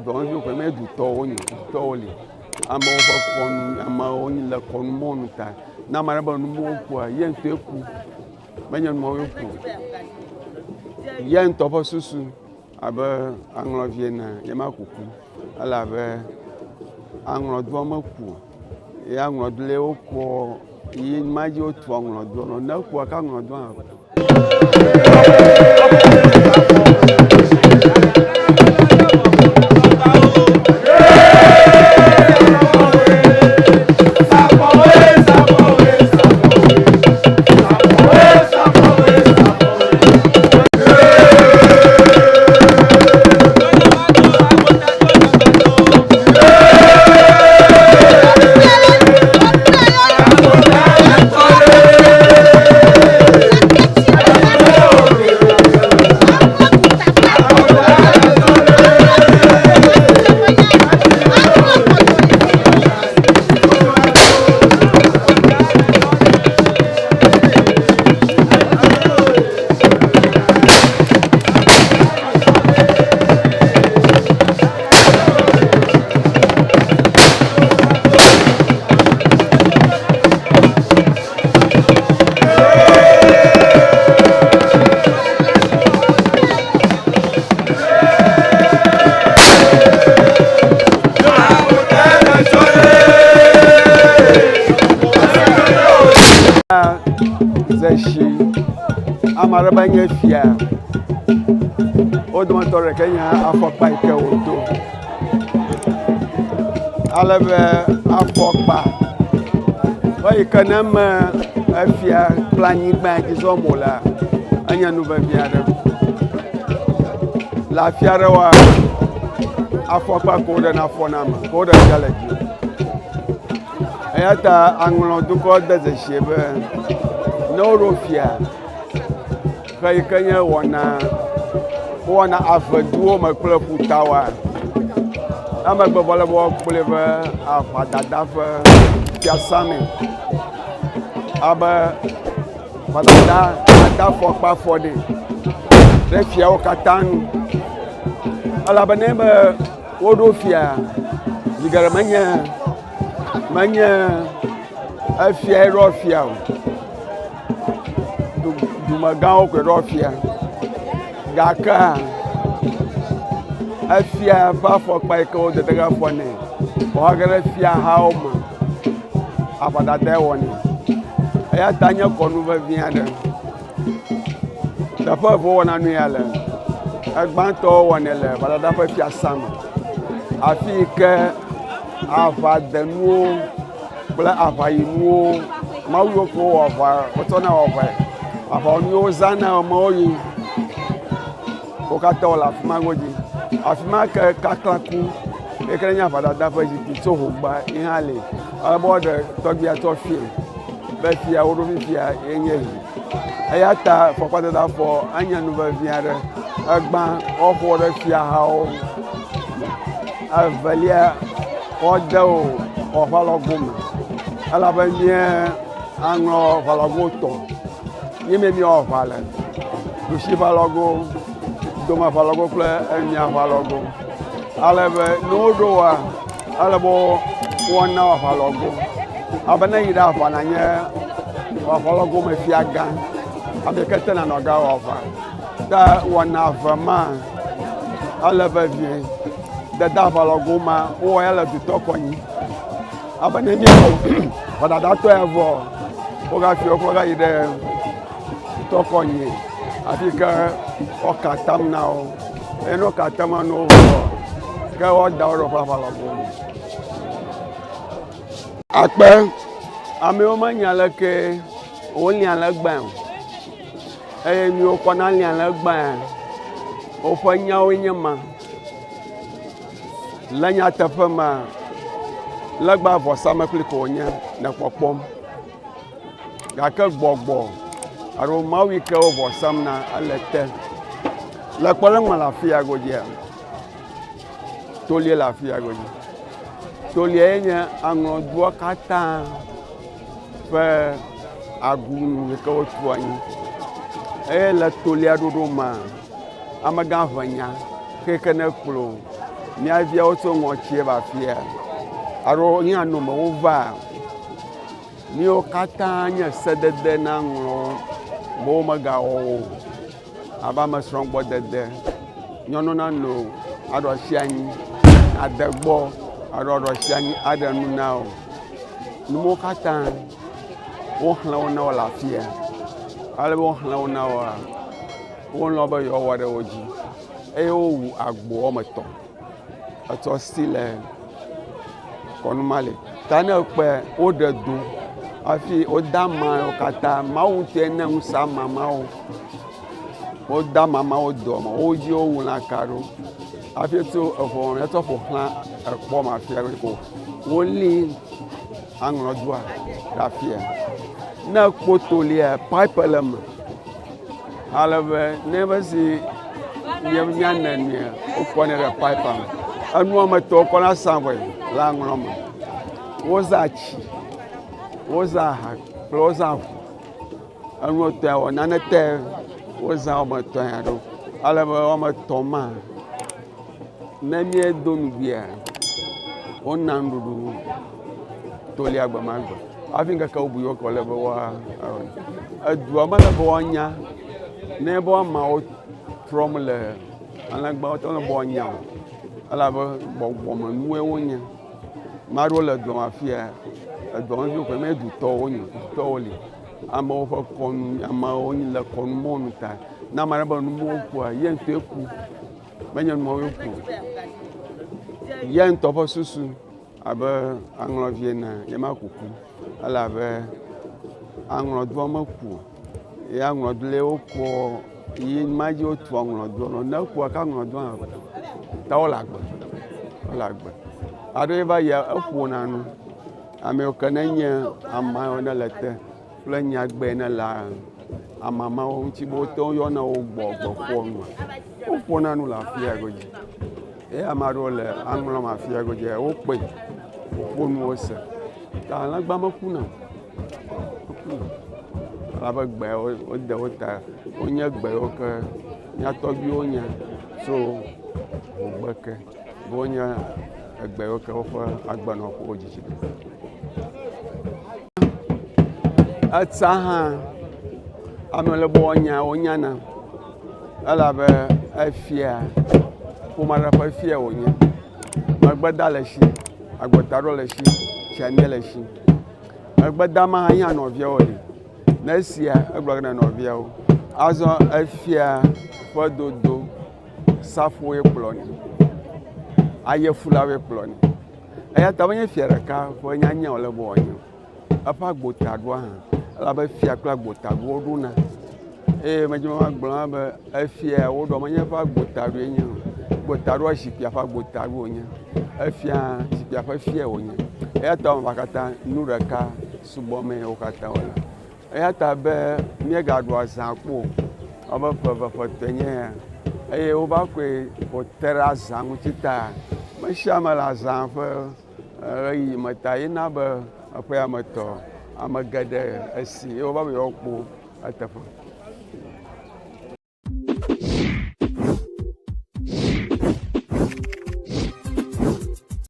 Donc je peux du toli. Ama le conmon ta. Na maraba no mo kwa yen to eku. Menya no eku. Yen to po susu abe Anlo viena ye makuku. Ala be Anlo do maku. E Anlo dle okwo yi maji otu Anlo do no na ku aka Anlo do an. Amaraba nye fia oduma tore kenya afokpa ike odo alebe afokpa oyi kanam afia plani ba jizomola anya nu ba biare la fiare wa afokpa ko de na fonama ko de jaleji ayata Anlo duko de shebe no rofia kai kanya wana afeduo makple putawa ama gbebola bo kplebe afadada fe fiasame aba fadada ada fokpa fode refia o katanu ala baneme wodofia digara manya afia rofia Dumagao Rofia Gaka Afia Bafok Paiko the Tagafone Wagarafia Hauma Abada Dewani Ayatanya Konuva Vianda The Purple one annual Agbanto one ele Badapa Fia Sama Afika Avadenuo Bla Avainuo Mawoko of Otona of About you, Zana, Moyi, Okatola, Magoji, Afmaka, Kakaku, Ekanya, Dapa, so by Inhale, about the Togia Tofi, Bethia, Urufia, Enye, Ayata, for Patada for Anya Nuva Viara, Agban, off water Fia How, Avalia, Odo, or Valogum, Alabania, Anlo, Valagoto. Yeme mi o vale do shiva logo do ma logo ple enya logo alebe no do wa alebo wona wa logo abana yida fa na nye wa logo me fiaga abekete na no ga ofa da wona fa ma alebe vie da logo ma o ele du tokonyi abana mi o da to evo o ga fi o ko ga yide Tokonye, Africa or Katam now, and no Katamano, go out down of Pavalago. Akbar, I'm a man like only a leg band, and you can only a leg band, open your in your man. Lanya Tafama, Lagba for summer Cliconia, the Popom, Gaka Bogbo. Aro mawi ke over samna alete la kolang malafia godia tolie la fia godia tolie nya Anlo dua kata fe agun ke otuani la tolia dodoma amaga vanya ke kana klo mia viawo tso ŋɔtsi va fia alo nye anome wova míwo katã nye sedede na ŋlɔwo be womegawɔ o abe amesrɔ̃gbɔdede nyɔnu nano aɖo asi anyi ade gbɔ alo aɖo asi anyi aɖe nu na wo nuwo katã woxlẽ wo na wo le afia ale be woxlẽ wo na woa wolɔ̃ be yewoawɔ ɖe wo dzi eye wowu agbo wɔme etɔ̃ etsɔ si le kɔnu ma le ta ne ekpe woɖe do hafi woda amawo katã mawu ŋutɔe ne ŋusẽ ama mawo woda ama mawo dɔ me wo dzi wowu lãka ɖo hafi tso eʋɔ me tsɔ ƒo xlã ekpɔ me afia ko woli aŋlɔdoa ɖe afia ne kpoto lia pipe le me ale be ne be si miane nua wokɔnɛ ɖe pipe me enua me tɔ wokɔna sãvɔe le aŋlɔ me woza tsi woza aha kple woza ʋu enuwo tɔe wɔ nane te woza wɔme etɔ̃ ya ɖo ale be wɔme etɔ̃ ma ne miedo nugbia wona nuɖuɖu tolia gbe ma gbe hafi ŋkeke bubu yiwo ke le be woa edua mele be woanya ne be amawo trɔm le alẽgbe wotɔ ne be woanya o elabe gbɔgbɔme nuwoe wonye ame aɖewo le dua me afia edua me viwo ƒe me dutɔwo wonye dutɔwo li amewo ƒe kɔnu amewo le kɔnu mɔnu ta ne ame aɖe be numewo kua ye ŋutɔe ku menye numewo ku ye ŋutɔ ƒe susu abe aŋlɔvi ene ye ma kuku elabe aŋlɔdoa meku ye aŋlɔdo le wokɔ yi ma dzi wotu aŋlɔdoa ne kua ka aŋlɔdoa hã ta wole agbe aɖe va yi eƒona nu ame yiwo ke ne nye amawo ne le te kple nyagbe ne le amamawo ŋuti be wote woyɔna wo gbɔƒoa nua woƒona nu le afia godzi eye ame aɖewo le aŋlɔ me afia godzi wokpe woƒo nuwo se ta alẽgba mekuna elabe gbe wode wo ta wonye gbe yiwo ke mía tɔgbuiwo nya tso ʋugbe ke be wonye egbe yiwo ke woƒe agbenɔƒewo dzidzi etsa hã ame le be wonyana elabe efia ƒome aɖe ƒe fia wònye megbeda le esi agbetaɖo le esi tsiamie le esi megbeda ma hã nye nɔviawo li ne esia egblɔ ne nɔviawo azɔ efia ƒe dodo safowoe kplɔnɛ ayefulawoe kplɔnɛ eya ta menye fia ɖeka ƒe nyanya wòle be wòanye eƒe agbotaɖoa hã elabe fia kple agbotaɖowo ɖona eye medze magblɔ hã be efia woɖɔ menye eƒe agbotaɖoe nye agbotaɖoa zikpuia ƒe agbotaɖo wònye efia zikpuia ƒe fia wònye eya ta wɔme katã nu ɖeka subɔme wo katã wole eya ta be míegaɖo azã kpo wobe ƒe eve ƒe etɔ̃ nye ya eye wova koe wote ɖe azã ŋuti ta me sia me le azã ƒe ɣeyiɣi me ta yina be eƒe ya me tɔ ame geɖe esi ye wova be yewoakpɔ eteƒe